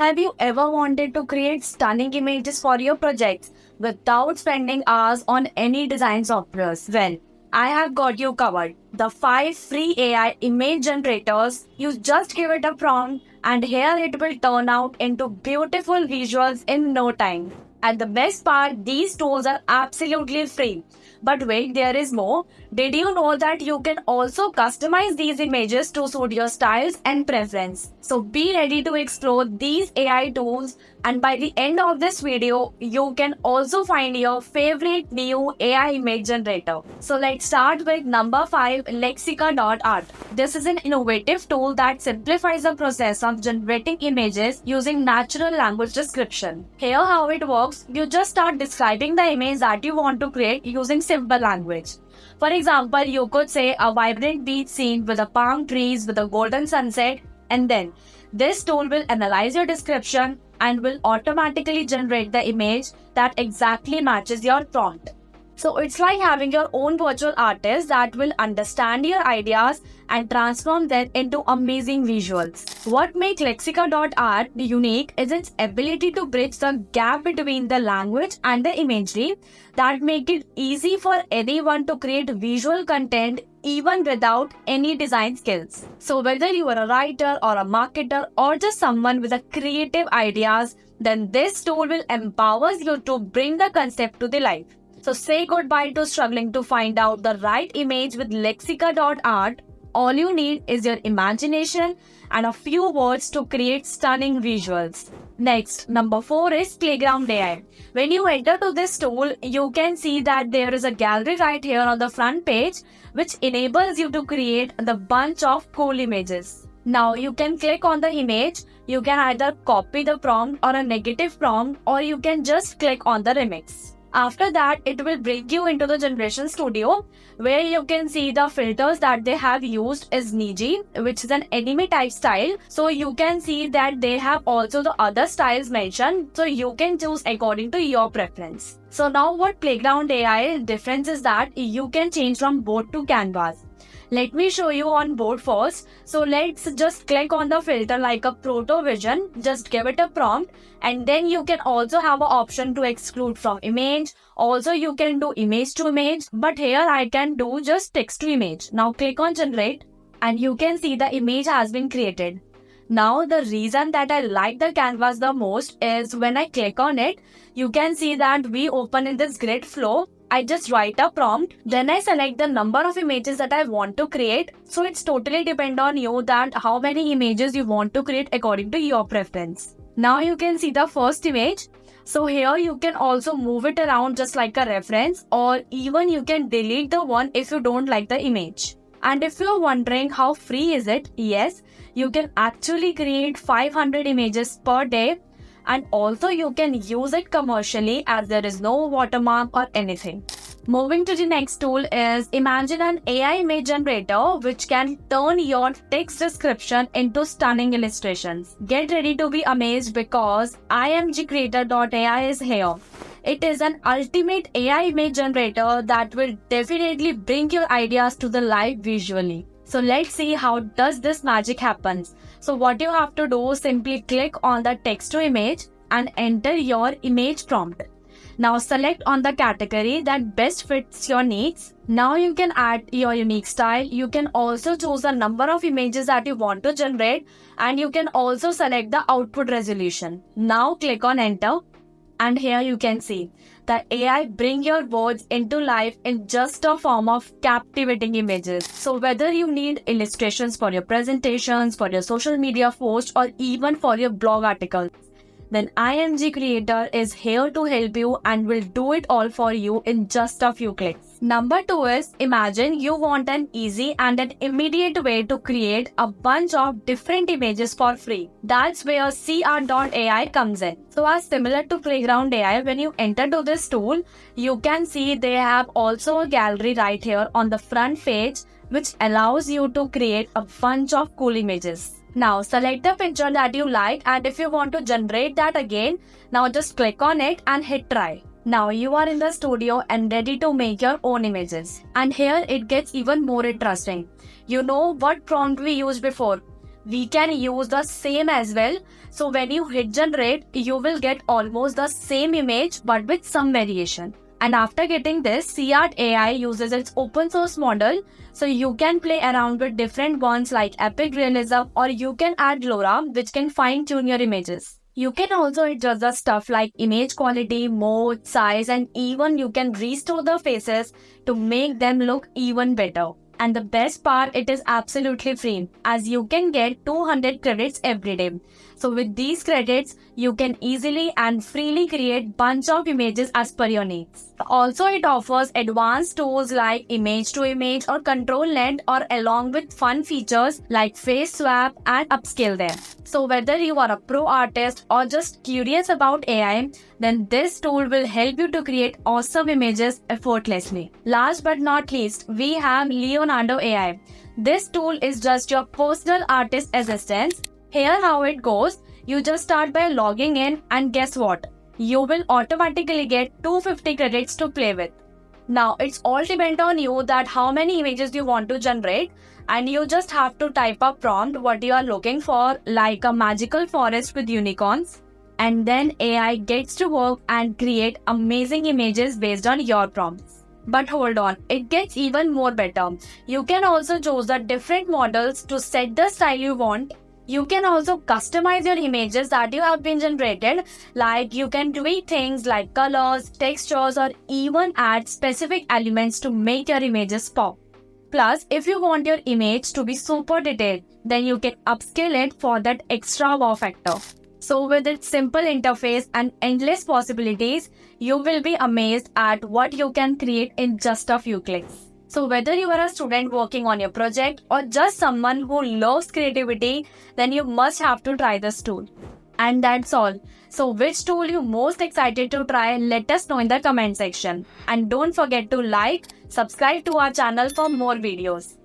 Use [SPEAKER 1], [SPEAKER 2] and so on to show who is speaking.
[SPEAKER 1] Have you ever wanted to create stunning images for your projects without spending hours on any design softwares? Well, I have got you covered. The 5 free AI image generators, you just give it a prompt and here it will turn out into beautiful visuals in no time. And the best part, these tools are absolutely free. But wait, there is more. Did you know that you can also customize these images to suit your styles and preference? So be ready to explore these AI tools, and by the end of this video, you can also find your favorite new AI image generator. So let's start with number 5, Lexica.art. This is an innovative tool that simplifies the process of generating images using natural language description. Here how it works, you just start describing the image that you want to create using simple language. For example, you could say a vibrant beach scene with the palm trees with a golden sunset, and then this tool will analyze your description and will automatically generate the image that exactly matches your prompt. So it's like having your own virtual artist that will understand your ideas and transform them into amazing visuals. What makes Lexica.art unique is its ability to bridge the gap between the language and the imagery that make it easy for anyone to create visual content even without any design skills. So whether you are a writer or a marketer or just someone with a creative ideas, then this tool will empower you to bring the concept to the life. So say goodbye to struggling to find out the right image with Lexica.art. All you need is your imagination and a few words to create stunning visuals. Next, number 4 is Playground AI. When you enter to this tool, you can see that there is a gallery right here on the front page which enables you to create the bunch of cool images. Now you can click on the image, you can either copy the prompt or a negative prompt, or you can just click on the remix. After that, it will bring you into the Generation Studio where you can see the filters that they have used is Niji, which is an anime type style. So you can see that they have also the other styles mentioned. So you can choose according to your preference. So now what Playground AI difference is that you can change from board to canvas. Let me show you on board first. So let's just click on the filter like a Proto Vision. Just give it a prompt, and then you can also have an option to exclude from image. Also you can do image to image, but here I can do just text to image. Now click on generate and you can see the image has been created. Now the reason that I like the canvas the most is when I click on it, you can see that we open in this grid flow. I just write a prompt, then I select the number of images that I want to create. So it's totally depend on you that how many images you want to create according to your preference. Now you can see the first image. So here you can also move it around just like a reference, or even you can delete the one if you don't like the image. And if you're wondering how free is it, yes, you can actually create 500 images per day. And also you can use it commercially as there is no watermark or anything. Moving to the next tool is Imagine an AI image generator which can turn your text description into stunning illustrations. Get ready to be amazed because imgcreator.ai is here. It is an ultimate AI image generator that will definitely bring your ideas to the life visually. So let's see how does this magic happens. So what you have to do is simply click on the text to image and enter your image prompt. Now select on the category that best fits your needs. Now you can add your unique style. You can also choose the number of images that you want to generate, and you can also select the output resolution. Now click on enter. And here you can see that AI bring your words into life in just a form of captivating images. So whether you need illustrations for your presentations, for your social media posts, or even for your blog articles, then IMG Creator is here to help you and will do it all for you in just a few clicks. Number 2 is Imagine you want an easy and an immediate way to create a bunch of different images for free. That's where CR.ai comes in. So as similar to Playground AI, when you enter to this tool, you can see they have also a gallery right here on the front page which allows you to create a bunch of cool images. Now select the picture that you like, and if you want to generate that again, now just click on it and hit try. Now you are in the studio and ready to make your own images. And here it gets even more interesting. You know what prompt we used before? We can use the same as well. So when you hit generate, you will get almost the same image but with some variation. And after getting this, CArt AI uses its open source model, so you can play around with different ones like Epic Realism, or you can add LoRa, which can fine tune your images. You can also adjust the stuff like image quality, mode, size, and even you can restore the faces to make them look even better. And the best part, it is absolutely free, as you can get 200 credits every day. So with these credits, you can easily and freely create bunch of images as per your needs. Also, it offers advanced tools like image to image or control length, or along with fun features like face swap and upscale them. So whether you are a pro artist or just curious about AI, then this tool will help you to create awesome images effortlessly. Last but not least, we have Leonardo AI. This tool is just your personal artist assistant. Here how it goes, you just start by logging in, and guess what? You will automatically get 250 credits to play with. Now it's all depend on you that how many images you want to generate, and you just have to type a prompt what you are looking for, like a magical forest with unicorns, and then AI gets to work and create amazing images based on your prompts. But hold on, it gets even more better. You can also choose the different models to set the style you want. You can also customize your images that you have been generated, like you can tweak things like colors, textures, or even add specific elements to make your images pop. Plus, if you want your image to be super detailed, then you can upscale it for that extra wow factor. So with its simple interface and endless possibilities, you will be amazed at what you can create in just a few clicks. So whether you are a student working on your project or just someone who loves creativity, then you must have to try this tool. And that's all. So which tool you most excited to try, let us know in the comment section. And don't forget to like, subscribe to our channel for more videos.